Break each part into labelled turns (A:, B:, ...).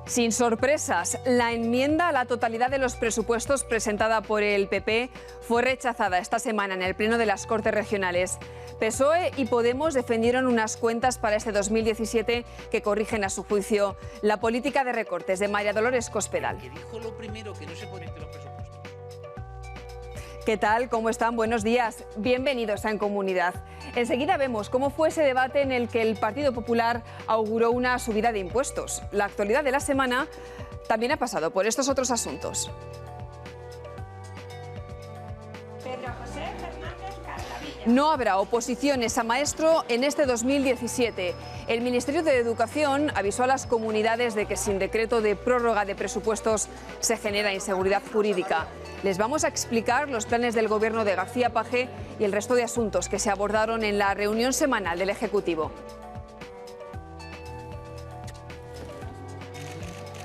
A: Sin sorpresas, la enmienda a la totalidad de los presupuestos presentada por el PP fue rechazada esta semana en el Pleno de las Cortes Regionales. PSOE y Podemos defendieron unas cuentas para este 2017 que corrigen, a su juicio, la política de recortes de María Dolores Cospedal. ¿Qué tal? ¿Cómo están? Buenos días. Bienvenidos a En Comunidad. Enseguida vemos cómo fue ese debate en el que el Partido Popular auguró una subida de impuestos. La actualidad de la semana también ha pasado por estos otros asuntos. No habrá oposiciones a maestro en este 2017. El Ministerio de Educación avisó a las comunidades de que sin decreto de prórroga de presupuestos se genera inseguridad jurídica. Les vamos a explicar los planes del Gobierno de García Paje y el resto de asuntos que se abordaron en la reunión semanal del Ejecutivo.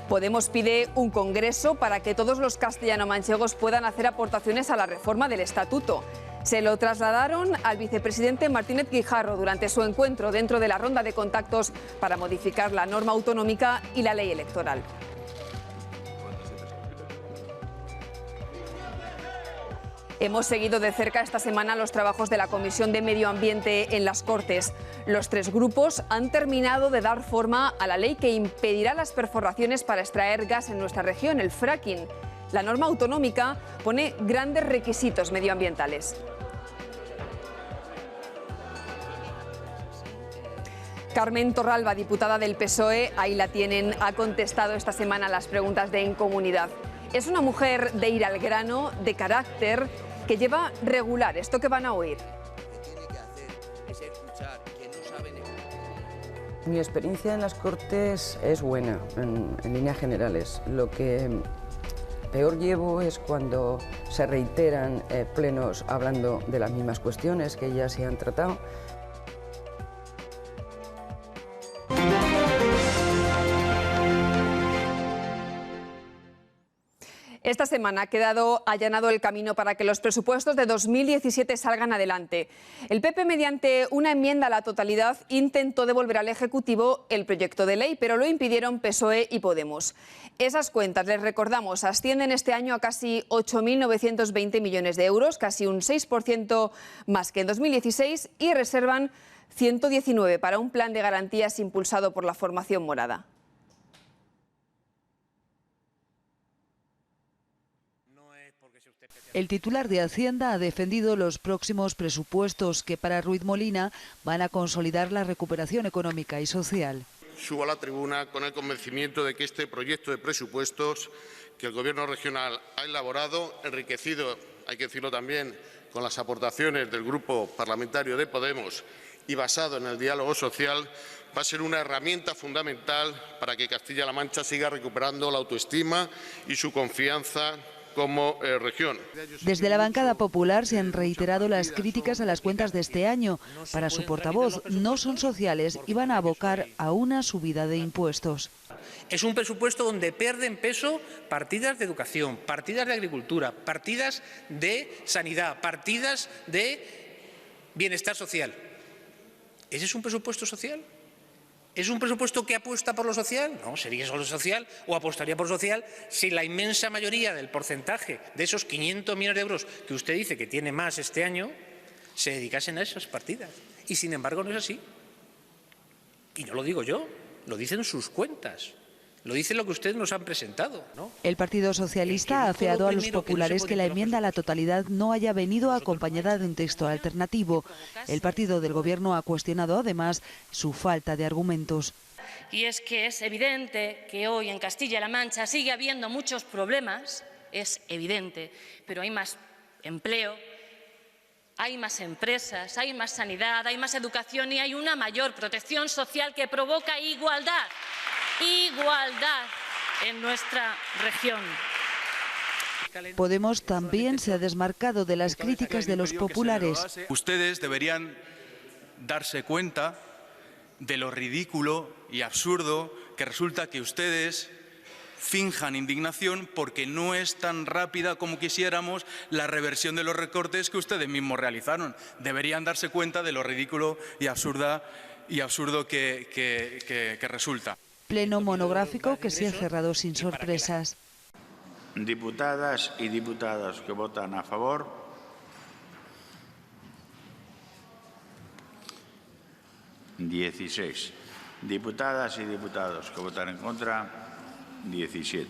A: Podemos pide un congreso para que todos los castellano-manchegos puedan hacer aportaciones a la reforma del Estatuto. Se lo trasladaron al vicepresidente Martínez Guijarro durante su encuentro dentro de la ronda de contactos para modificar la norma autonómica y la ley electoral. Hemos seguido de cerca esta semana los trabajos de la Comisión de Medio Ambiente en las Cortes. Los tres grupos han terminado de dar forma a la ley que impedirá las perforaciones para extraer gas en nuestra región, el fracking. La norma autonómica pone grandes requisitos medioambientales. Carmen Torralba, diputada del PSOE, ahí la tienen, ha contestado esta semana las preguntas de En Comunidad. Es una mujer de ir al grano, de carácter, que lleva regular esto que van a oír.
B: Mi experiencia en las Cortes es buena, en líneas generales. Lo que peor llevo es cuando se reiteran plenos hablando de las mismas cuestiones que ya se han tratado.
A: Esta semana ha quedado allanado el camino para que los presupuestos de 2017 salgan adelante. El PP, mediante una enmienda a la totalidad, intentó devolver al Ejecutivo el proyecto de ley, pero lo impidieron PSOE y Podemos. Esas cuentas, les recordamos, ascienden este año a casi 8.920 millones de euros, casi un 6% más que en 2016, y reservan 119 para un plan de garantías impulsado por la formación morada.
C: El titular de Hacienda ha defendido los próximos presupuestos que para Ruiz Molina van a consolidar la recuperación económica y social.
D: Subo a la tribuna con el convencimiento de que este proyecto de presupuestos que el Gobierno regional ha elaborado, enriquecido, hay que decirlo también, con las aportaciones del Grupo Parlamentario de Podemos y basado en el diálogo social, va a ser una herramienta fundamental para que Castilla-La Mancha siga recuperando la autoestima y su confianza como región.
C: Desde la bancada popular se han reiterado las críticas a las cuentas de este año. Para su portavoz, no son sociales y van a abocar a una subida de impuestos.
E: Es un presupuesto donde pierden peso partidas de educación, partidas de agricultura, partidas de sanidad, partidas de bienestar social. ¿Ese es un presupuesto social? ¿Es un presupuesto que apuesta por lo social? No, sería solo social o apostaría por lo social si la inmensa mayoría del porcentaje de esos 500 millones de euros que usted dice que tiene más este año se dedicasen a esas partidas. Y sin embargo no es así. Y no lo digo yo, lo dicen sus cuentas. Lo dice lo que ustedes nos han presentado, ¿no?
C: El Partido Socialista ha afeado a los populares que la enmienda a la totalidad no haya venido acompañada de un texto alternativo. El partido del Gobierno ha cuestionado además su falta de argumentos.
F: Y es que es evidente que hoy en Castilla-La Mancha sigue habiendo muchos problemas, es evidente, pero hay más empleo, hay más empresas, hay más sanidad, hay más educación y hay una mayor protección social que provoca igualdad. Igualdad en nuestra región.
C: Podemos también se ha desmarcado de las críticas de los populares.
G: Ustedes deberían darse cuenta de lo ridículo y absurdo que resulta que ustedes finjan indignación porque no es tan rápida como quisiéramos la reversión de los recortes que ustedes mismos realizaron. Deberían darse cuenta de lo ridículo y absurdo que resulta.
C: Pleno monográfico que se ha cerrado sin sorpresas.
H: Diputadas y diputados que votan a favor. ...16. Diputadas y diputados que votan en contra, 17.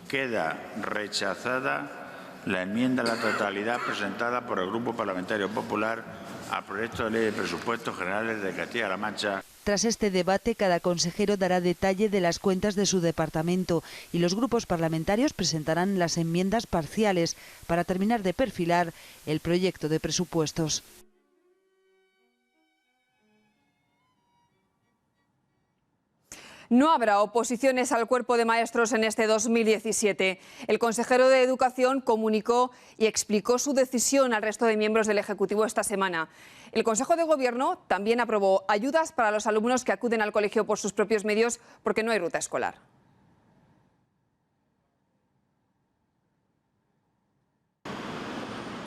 H: Queda rechazada la enmienda a la totalidad presentada por el Grupo Parlamentario Popular al proyecto de Ley de Presupuestos Generales de Castilla-La Mancha.
C: Tras este debate, cada consejero dará detalle de las cuentas de su departamento y los grupos parlamentarios presentarán las enmiendas parciales para terminar de perfilar el proyecto de presupuestos.
A: No habrá oposiciones al cuerpo de maestros en este 2017. El consejero de Educación comunicó y explicó su decisión al resto de miembros del Ejecutivo esta semana. El Consejo de Gobierno también aprobó ayudas para los alumnos que acuden al colegio por sus propios medios porque no hay ruta escolar.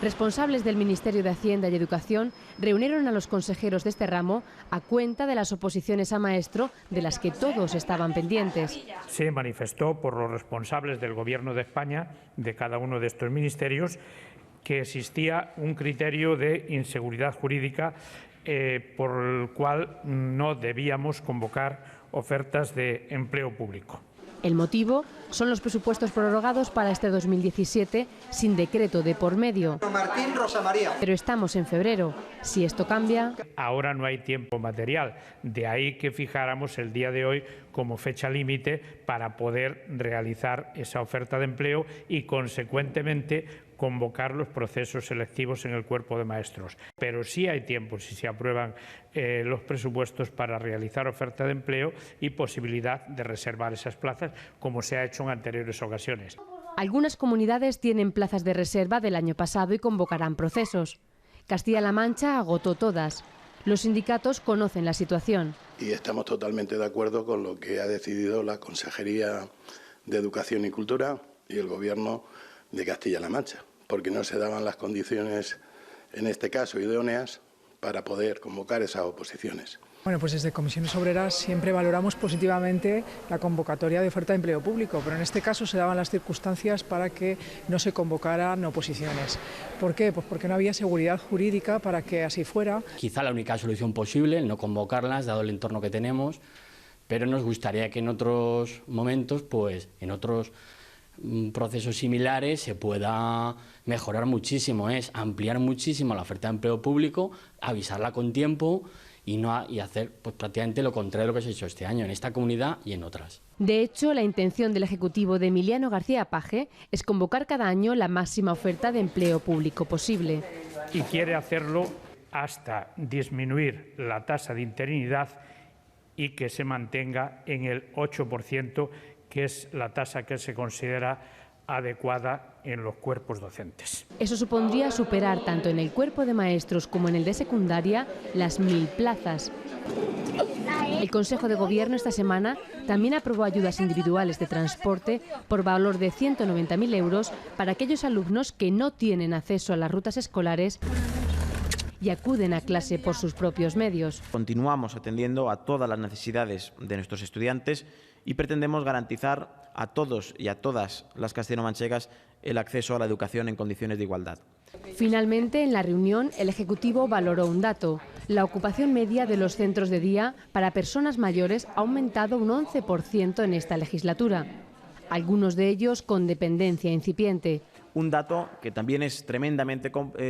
I: Responsables del Ministerio de Hacienda y Educación reunieron a los consejeros de este ramo a cuenta de las oposiciones a maestro de las que todos estaban pendientes.
J: Se manifestó por los responsables del Gobierno de España, de cada uno de estos ministerios, que existía un criterio de inseguridad jurídica por el cual no debíamos convocar ofertas de empleo público.
I: El motivo son los presupuestos prorrogados para este 2017 sin decreto de por medio.
K: Martín Rosa María.
I: Pero estamos en febrero. Si esto cambia...
J: Ahora no hay tiempo material. De ahí que fijáramos el día de hoy como fecha límite para poder realizar esa oferta de empleo y, consecuentemente, convocar los procesos selectivos en el cuerpo de maestros. Pero sí hay tiempo, si se aprueban los presupuestos, para realizar oferta de empleo y posibilidad de reservar esas plazas, como se ha hecho en anteriores ocasiones.
I: Algunas comunidades tienen plazas de reserva del año pasado y convocarán procesos. Castilla-La Mancha agotó todas. Los sindicatos conocen la situación.
L: Y estamos totalmente de acuerdo con lo que ha decidido la Consejería de Educación y Cultura y el Gobierno de Castilla-La Mancha, porque no se daban las condiciones, en este caso idóneas, para poder convocar esas oposiciones.
M: Bueno, pues desde Comisiones Obreras siempre valoramos positivamente la convocatoria de oferta de empleo público, pero en este caso se daban las circunstancias para que no se convocaran oposiciones. ¿Por qué? Pues porque no había seguridad jurídica para que así fuera.
N: Quizá la única solución posible, el no convocarlas, dado el entorno que tenemos, pero nos gustaría que en otros momentos, pues en otros procesos similares se pueda mejorar muchísimo, es ampliar muchísimo la oferta de empleo público, avisarla con tiempo y hacer pues prácticamente lo contrario de lo que se ha hecho este año en esta comunidad y en otras.
I: De hecho, la intención del Ejecutivo de Emiliano García Paje es convocar cada año la máxima oferta de empleo público posible.
J: Y quiere hacerlo hasta disminuir la tasa de interinidad y que se mantenga en el 8%, que es la tasa que se considera adecuada en los cuerpos docentes.
I: Eso supondría superar tanto en el cuerpo de maestros como en el de secundaria las 1000 plazas. El Consejo de Gobierno esta semana también aprobó ayudas individuales de transporte por valor de 190.000 euros para aquellos alumnos que no tienen acceso a las rutas escolares y acuden a clase por sus propios medios.
O: Continuamos atendiendo a todas las necesidades de nuestros estudiantes y pretendemos garantizar a todos y a todas las castellanomanchegas el acceso a la educación en condiciones de igualdad.
I: Finalmente, en la reunión, el Ejecutivo valoró un dato. La ocupación media de los centros de día para personas mayores ha aumentado un 11% en esta legislatura, algunos de ellos con dependencia incipiente.
O: Un dato que también es tremendamente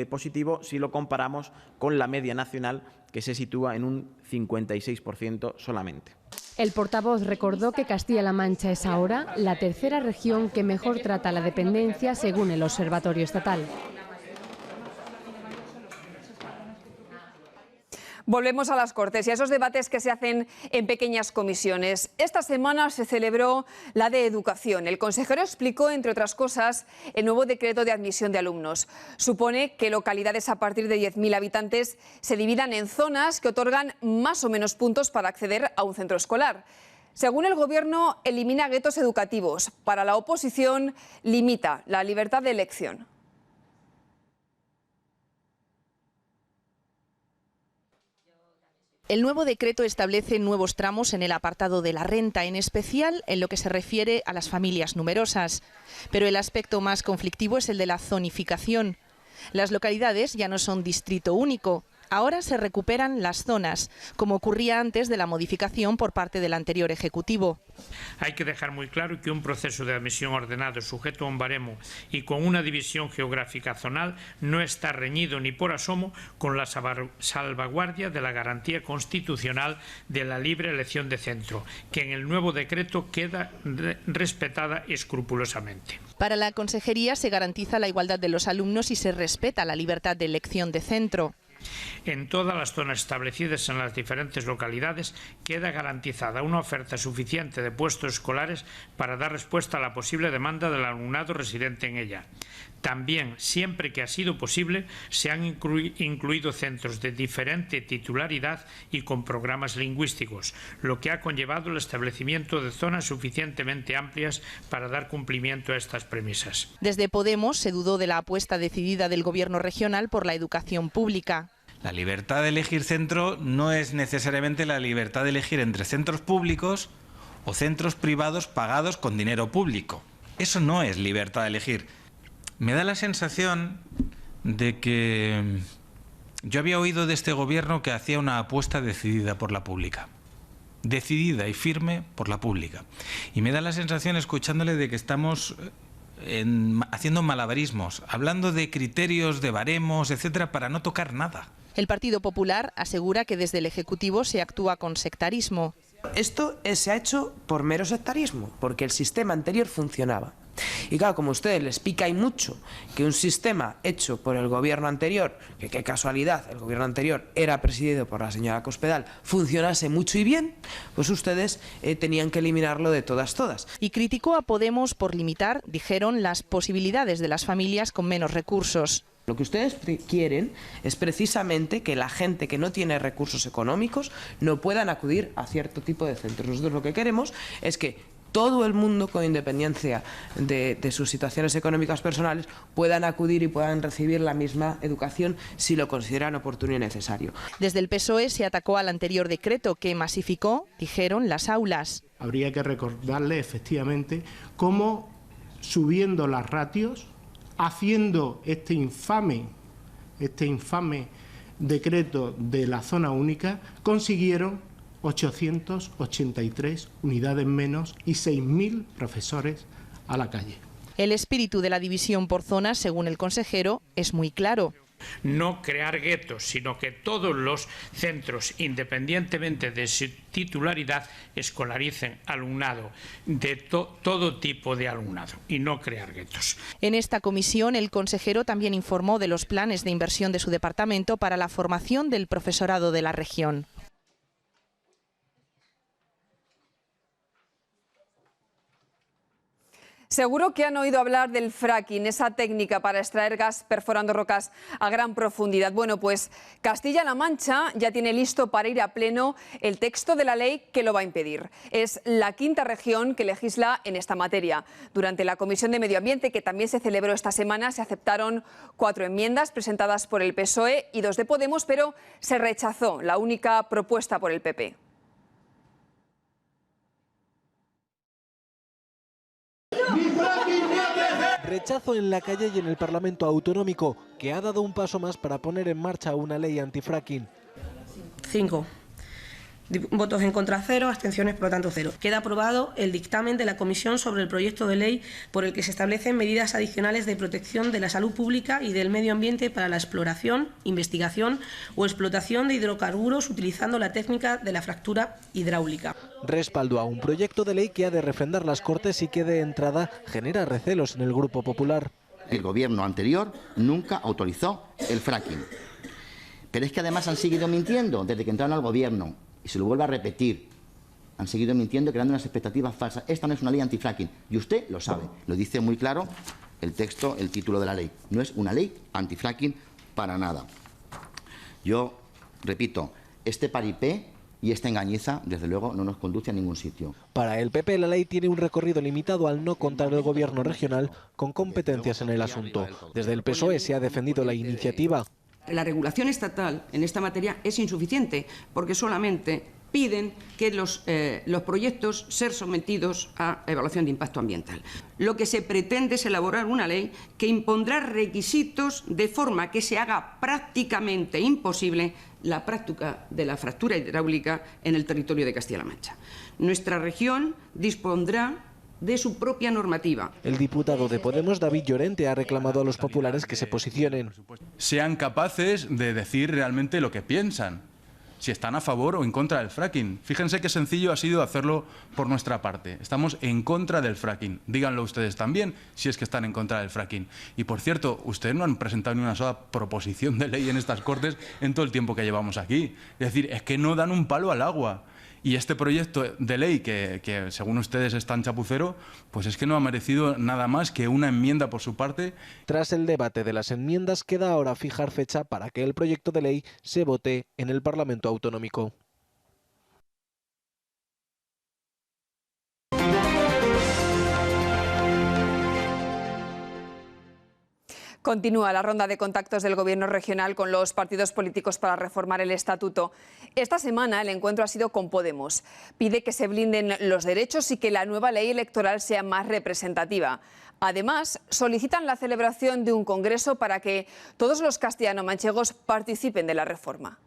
O: positivo si lo comparamos con la media nacional, que se sitúa en un 56% solamente.
I: El portavoz recordó que Castilla-La Mancha es ahora la tercera región que mejor trata la dependencia según el Observatorio Estatal.
A: Volvemos a las Cortes y a esos debates que se hacen en pequeñas comisiones. Esta semana se celebró la de Educación. El consejero explicó, entre otras cosas, el nuevo decreto de admisión de alumnos. Supone que localidades a partir de 10.000 habitantes se dividan en zonas que otorgan más o menos puntos para acceder a un centro escolar. Según el Gobierno, elimina guetos educativos. Para la oposición, limita la libertad de elección.
K: El nuevo decreto establece nuevos tramos en el apartado de la renta, en especial en lo que se refiere a las familias numerosas. Pero el aspecto más conflictivo es el de la zonificación. Las localidades ya no son distrito único. Ahora se recuperan las zonas, como ocurría antes de la modificación por parte del anterior Ejecutivo.
J: Hay que dejar muy claro que un proceso de admisión ordenado, sujeto a un baremo y con una división geográfica zonal no está reñido ni por asomo con la salvaguardia de la garantía constitucional de la libre elección de centro, que en el nuevo decreto queda respetada escrupulosamente.
K: Para la Consejería se garantiza la igualdad de los alumnos y se respeta la libertad de elección de centro.
J: En todas las zonas establecidas en las diferentes localidades queda garantizada una oferta suficiente de puestos escolares para dar respuesta a la posible demanda del alumnado residente en ella. También, siempre que ha sido posible, se han incluido centros de diferente titularidad y con programas lingüísticos, lo que ha conllevado el establecimiento de zonas suficientemente amplias para dar cumplimiento a estas premisas.
K: Desde Podemos se dudó de la apuesta decidida del Gobierno regional por la educación pública.
P: La libertad de elegir centro no es necesariamente la libertad de elegir entre centros públicos o centros privados pagados con dinero público. Eso no es libertad de elegir. Me da la sensación de que yo había oído de este gobierno que hacía una apuesta decidida por la pública. Decidida y firme por la pública. Y me da la sensación, escuchándole, de que estamos haciendo malabarismos, hablando de criterios, de baremos, etcétera, para no tocar nada.
K: El Partido Popular asegura que desde el Ejecutivo se actúa con sectarismo.
Q: Esto se ha hecho por mero sectarismo, porque el sistema anterior funcionaba. Y claro, como a ustedes les pica y mucho que un sistema hecho por el gobierno anterior, que qué casualidad, el gobierno anterior era presidido por la señora Cospedal, funcionase mucho y bien, pues ustedes tenían que eliminarlo de todas.
K: Y criticó a Podemos por limitar, dijeron, las posibilidades de las familias con menos recursos.
Q: Lo que ustedes quieren es precisamente que la gente que no tiene recursos económicos no puedan acudir a cierto tipo de centros. Nosotros lo que queremos es que todo el mundo, con independencia de sus situaciones económicas personales, puedan acudir y puedan recibir la misma educación si lo consideran oportuno y necesario.
K: Desde el PSOE se atacó al anterior decreto que masificó, dijeron, las aulas.
R: Habría que recordarle efectivamente cómo, subiendo las ratios, haciendo este infame decreto de la zona única, consiguieron 883 unidades menos y 6.000 profesores a la calle.
K: El espíritu de la división por zonas, según el consejero, es muy claro.
J: No crear guetos, sino que todos los centros, independientemente de su titularidad, escolaricen alumnado de todo tipo de alumnado y no crear guetos.
K: En esta comisión, el consejero también informó de los planes de inversión de su departamento para la formación del profesorado de la región.
A: Seguro que han oído hablar del fracking, esa técnica para extraer gas perforando rocas a gran profundidad. Bueno, pues Castilla-La Mancha ya tiene listo para ir a pleno el texto de la ley que lo va a impedir. Es la quinta región que legisla en esta materia. Durante la Comisión de Medio Ambiente, que también se celebró esta semana, se aceptaron 4 enmiendas presentadas por el PSOE y 2 de Podemos, pero se rechazó la única propuesta por el PP.
S: Rechazo en la calle y en el Parlamento Autonómico, que ha dado un paso más para poner en marcha una ley antifracking.
T: 5 votos en contra, 0, abstenciones por lo tanto 0. Queda aprobado el dictamen de la Comisión sobre el proyecto de ley por el que se establecen medidas adicionales de protección de la salud pública y del medio ambiente para la exploración, investigación o explotación de hidrocarburos utilizando la técnica de la fractura hidráulica.
S: Respaldo a un proyecto de ley que ha de refrendar las Cortes y que de entrada genera recelos en el Grupo Popular.
U: El gobierno anterior nunca autorizó el fracking. Pero es que además han seguido mintiendo desde que entraron al gobierno. Y se lo vuelvo a repetir, han seguido mintiendo, creando unas expectativas falsas. Esta no es una ley antifracking y usted lo sabe, lo dice muy claro el texto, el título de la ley. No es una ley antifracking para nada. Yo repito, este paripé y esta engañiza, desde luego, no nos conduce a ningún sitio.
S: Para el PP, la ley tiene un recorrido limitado al no contar el gobierno regional con competencias en el asunto. Desde el PSOE se ha defendido la iniciativa.
B: La regulación estatal en esta materia es insuficiente porque solamente piden que los proyectos sean sometidos a evaluación de impacto ambiental. Lo que se pretende es elaborar una ley que impondrá requisitos de forma que se haga prácticamente imposible la práctica de la fractura hidráulica en el territorio de Castilla-La Mancha. Nuestra región dispondrá de su propia normativa.
S: El diputado de Podemos, David Llorente, ha reclamado a los populares que se posicionen.
G: Sean capaces de decir realmente lo que piensan, si están a favor o en contra del fracking. Fíjense qué sencillo ha sido hacerlo por nuestra parte. Estamos en contra del fracking. Díganlo ustedes también, si es que están en contra del fracking. Y por cierto, ustedes no han presentado ni una sola proposición de ley en estas Cortes en todo el tiempo que llevamos aquí. Es decir, es que no dan un palo al agua. Y este proyecto de ley, que según ustedes es tan chapucero, pues es que no ha merecido nada más que una enmienda por su parte.
S: Tras el debate de las enmiendas, queda ahora fijar fecha para que el proyecto de ley se vote en el Parlamento Autonómico.
A: Continúa la ronda de contactos del Gobierno regional con los partidos políticos para reformar el estatuto. Esta semana el encuentro ha sido con Podemos. Pide que se blinden los derechos y que la nueva ley electoral sea más representativa. Además, solicitan la celebración de un congreso para que todos los castellano-manchegos participen de la reforma.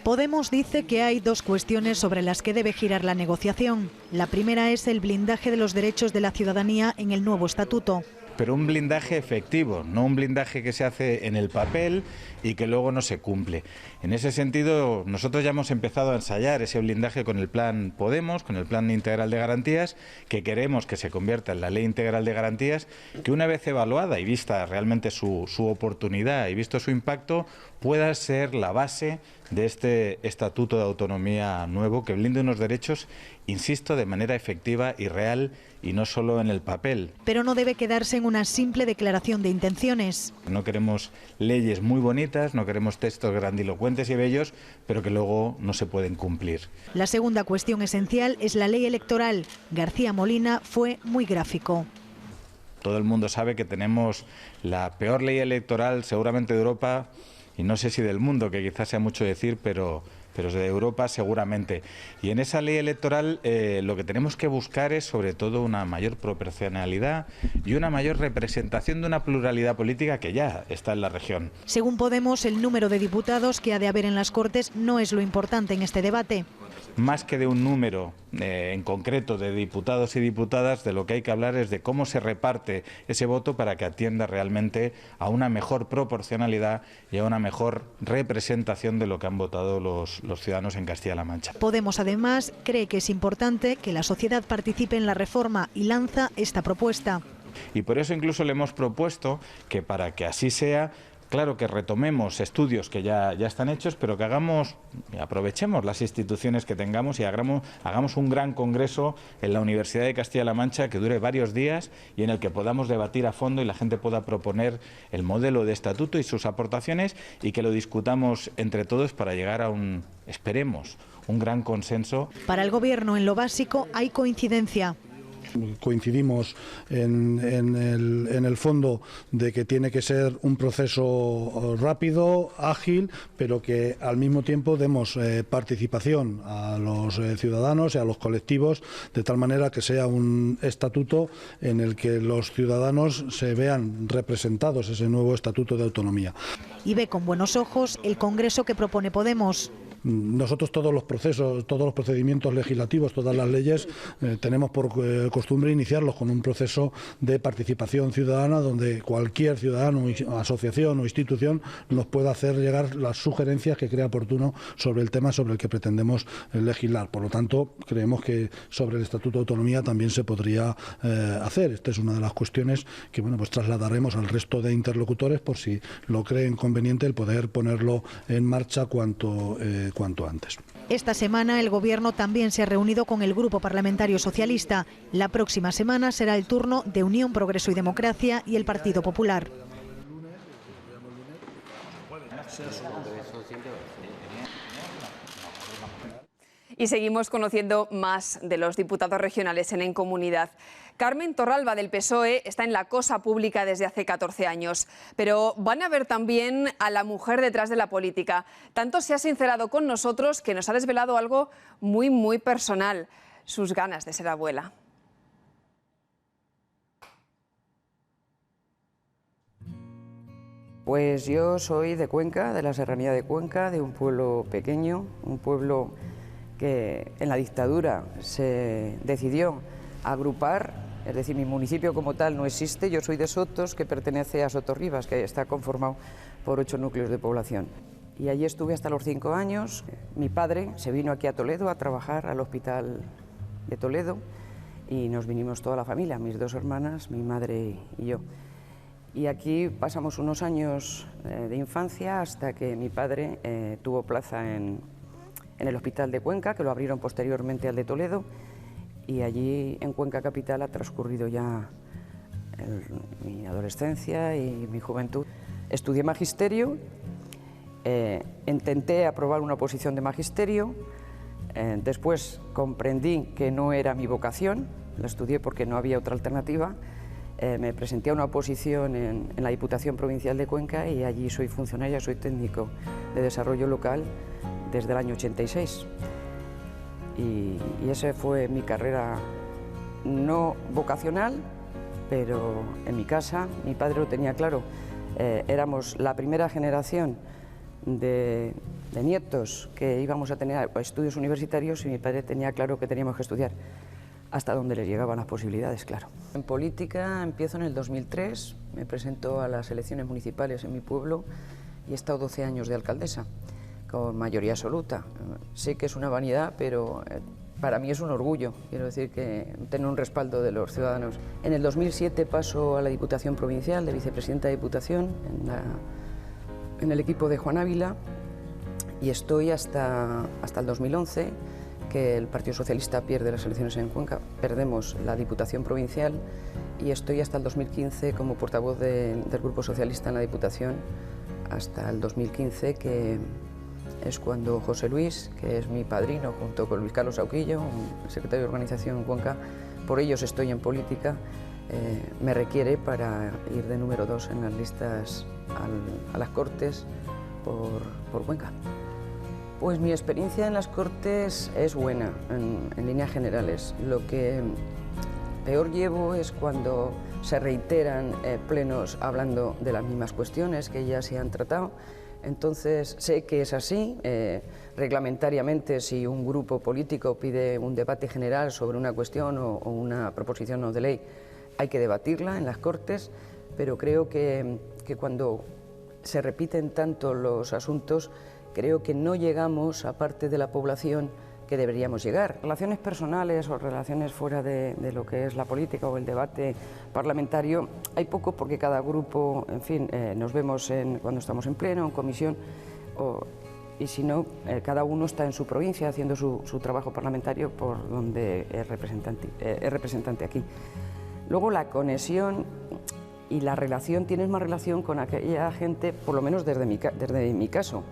V: Podemos dice que hay dos cuestiones sobre las que debe girar la negociación. La primera es el blindaje de los derechos de la ciudadanía en el nuevo estatuto.
W: Pero un blindaje efectivo, no un blindaje que se hace en el papel y que luego no se cumple. En ese sentido, nosotros ya hemos empezado a ensayar ese blindaje con el Plan Podemos, con el Plan Integral de Garantías, que queremos que se convierta en la Ley Integral de Garantías, que una vez evaluada y vista realmente su oportunidad y visto su impacto, pueda ser la base de este Estatuto de Autonomía nuevo, que blinde unos derechos, insisto, de manera efectiva y real, y no solo en el papel.
V: Pero no debe quedarse en una simple declaración de intenciones.
W: No queremos leyes muy bonitas, no queremos textos grandilocuentes y bellos, pero que luego no se pueden cumplir.
V: La segunda cuestión esencial es la ley electoral. García Molina fue muy gráfico.
W: Todo el mundo sabe que tenemos la peor ley electoral seguramente de Europa, y no sé si del mundo, que quizás sea mucho decir, pero de Europa seguramente. Y en esa ley electoral lo que tenemos que buscar es sobre todo una mayor proporcionalidad y una mayor representación de una pluralidad política que ya está en la región.
V: Según Podemos, el número de diputados que ha de haber en las Cortes no es lo importante en este debate.
W: Más que de un número en concreto de diputados y diputadas, de lo que hay que hablar es de cómo se reparte ese voto para que atienda realmente a una mejor proporcionalidad y a una mejor representación de lo que han votado los ciudadanos en Castilla-La Mancha.
V: Podemos, además, cree que es importante que la sociedad participe en la reforma y lanza esta propuesta.
W: Y por eso incluso le hemos propuesto que, para que así sea, claro, que retomemos estudios que ya están hechos, pero que aprovechemos las instituciones que tengamos y hagamos un gran congreso en la Universidad de Castilla-La Mancha que dure varios días y en el que podamos debatir a fondo y la gente pueda proponer el modelo de estatuto y sus aportaciones y que lo discutamos entre todos para llegar a esperemos, un gran consenso.
V: Para el Gobierno, en lo básico, hay coincidencia.
X: Coincidimos en el fondo de que tiene que ser un proceso rápido, ágil, pero que al mismo tiempo demos participación a los ciudadanos y a los colectivos, de tal manera que sea un estatuto en el que los ciudadanos se vean representados, ese nuevo estatuto de autonomía.
V: Y ve con buenos ojos el Congreso que propone Podemos.
X: Nosotros todos los procesos, todos los procedimientos legislativos, todas las leyes, tenemos por costumbre iniciarlos con un proceso de participación ciudadana donde cualquier ciudadano, asociación o institución nos pueda hacer llegar las sugerencias que crea oportuno sobre el tema sobre el que pretendemos legislar. Por lo tanto, creemos que sobre el Estatuto de Autonomía también se podría hacer. Esta es una de las cuestiones que pues trasladaremos al resto de interlocutores por si lo creen conveniente el poder ponerlo en marcha cuanto antes.
V: Esta semana el Gobierno también se ha reunido con el Grupo Parlamentario Socialista. La próxima semana será el turno de Unión, Progreso y Democracia y el Partido Popular.
A: Y seguimos conociendo más de los diputados regionales en Comunidad. Carmen Torralba, del PSOE, está en la cosa pública desde hace 14 años. Pero van a ver también a la mujer detrás de la política. Tanto se ha sincerado con nosotros que nos ha desvelado algo muy, muy personal: sus ganas de ser abuela.
D: Pues yo soy de Cuenca, de la Serranía de Cuenca, de un pueblo pequeño, un pueblo que en la dictadura se decidió agrupar, es decir, mi municipio como tal no existe. Yo soy de Sotos, que pertenece a Sotorribas, que está conformado por 8 núcleos de población. Y allí estuve hasta los 5 años. Mi padre se vino aquí a Toledo a trabajar al hospital de Toledo y nos vinimos toda la familia, mis 2 hermanas, mi madre y yo. Y aquí pasamos unos años de infancia hasta que mi padre tuvo plaza en el hospital de Cuenca, que lo abrieron posteriormente al de Toledo, y allí en Cuenca capital ha transcurrido ya mi adolescencia y mi juventud. Estudié magisterio, intenté aprobar una oposición de magisterio, después comprendí que no era mi vocación, la estudié porque no había otra alternativa. Me presenté a una oposición en la Diputación Provincial de Cuenca y allí soy funcionaria, soy técnico de desarrollo local desde el año 86. Y esa fue mi carrera no vocacional, pero en mi casa mi padre lo tenía claro. Éramos la primera generación de nietos que íbamos a tener estudios universitarios y mi padre tenía claro que teníamos que estudiar hasta donde les llegaban las posibilidades, claro. En política empiezo en el 2003, me presento a las elecciones municipales en mi pueblo y he estado 12 años de alcaldesa, con mayoría absoluta. Sé que es una vanidad, pero para mí es un orgullo, quiero decir, que tener un respaldo de los ciudadanos. En el 2007 paso a la Diputación Provincial, de vicepresidenta de Diputación, en el equipo de Juan Ávila, y estoy hasta el 2011, que el Partido Socialista pierde las elecciones en Cuenca, perdemos la Diputación Provincial, y estoy hasta el 2015 como portavoz del Grupo Socialista en la Diputación, hasta el 2015, que es cuando José Luis, que es mi padrino, junto con Luis Carlos Auquillo, un secretario de organización en Cuenca, por ellos estoy en política, me requiere para ir de número 2 en las listas a las Cortes por Cuenca. Pues mi experiencia en las Cortes es buena, en líneas generales. Lo que peor llevo es cuando se reiteran plenos hablando de las mismas cuestiones que ya se han tratado. Entonces sé que es así. Reglamentariamente, si un grupo político pide un debate general sobre una cuestión o una proposición no de ley, hay que debatirla en las Cortes, pero creo que cuando se repiten tanto los asuntos, creo que no llegamos a parte de la población que deberíamos llegar. Relaciones personales o relaciones fuera de lo que es la política o el debate parlamentario, hay poco, porque cada grupo, en fin, nos vemos cuando estamos en pleno, en comisión, y si no, cada uno está en su provincia haciendo su trabajo parlamentario por donde es representante aquí. Luego la conexión y la relación, tienes más relación con aquella gente, por lo menos desde mi caso,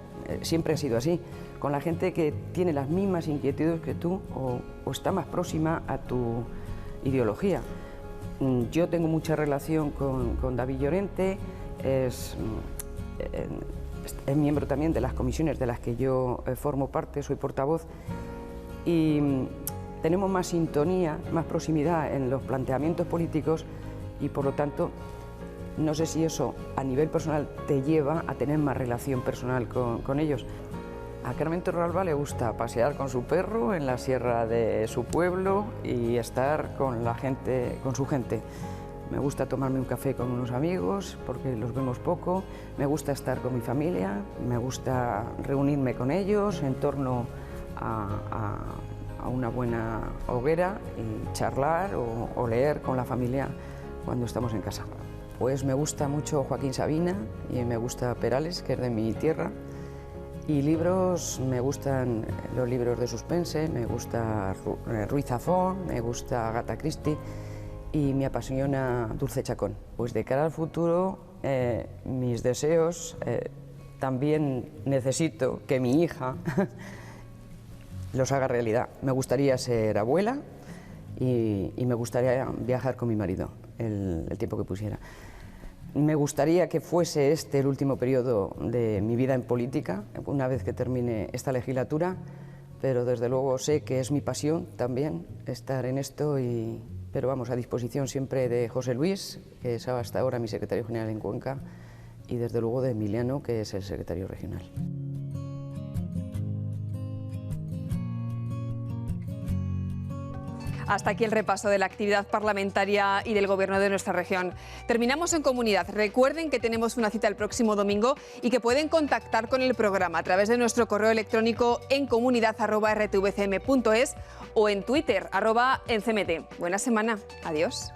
D: siempre ha sido así, con la gente que tiene las mismas inquietudes que tú o está más próxima a tu ideología. Yo tengo mucha relación con David Llorente, es miembro también de las comisiones de las que yo formo parte, soy portavoz, y tenemos más sintonía, más proximidad en los planteamientos políticos y por lo tanto no sé si eso a nivel personal te lleva a tener más relación personal con ellos. A Carmen Torralba le gusta pasear con su perro en la sierra de su pueblo y estar con la gente, con su gente. Me gusta tomarme un café con unos amigos porque los vemos poco, me gusta estar con mi familia, me gusta reunirme con ellos en torno a una buena hoguera y charlar o leer con la familia cuando estamos en casa. Pues me gusta mucho Joaquín Sabina y me gusta Perales, que es de mi tierra. Y libros, me gustan los libros de suspense, me gusta Ruiz Zafón, me gusta Agatha Christie y me apasiona Dulce Chacón. Pues de cara al futuro, mis deseos también necesito que mi hija los haga realidad. Me gustaría ser abuela y me gustaría viajar con mi marido el tiempo que pusiera. Me gustaría que fuese este el último periodo de mi vida en política, una vez que termine esta legislatura, pero desde luego sé que es mi pasión también estar en esto, pero vamos, a disposición siempre de José Luis, que es hasta ahora mi secretario general en Cuenca, y desde luego de Emiliano, que es el secretario regional.
A: Hasta aquí el repaso de la actividad parlamentaria y del Gobierno de nuestra región. Terminamos en comunidad. Recuerden que tenemos una cita el próximo domingo y que pueden contactar con el programa a través de nuestro correo electrónico en comunidad@rtvcm.es o en Twitter @encmt. Buena semana. Adiós.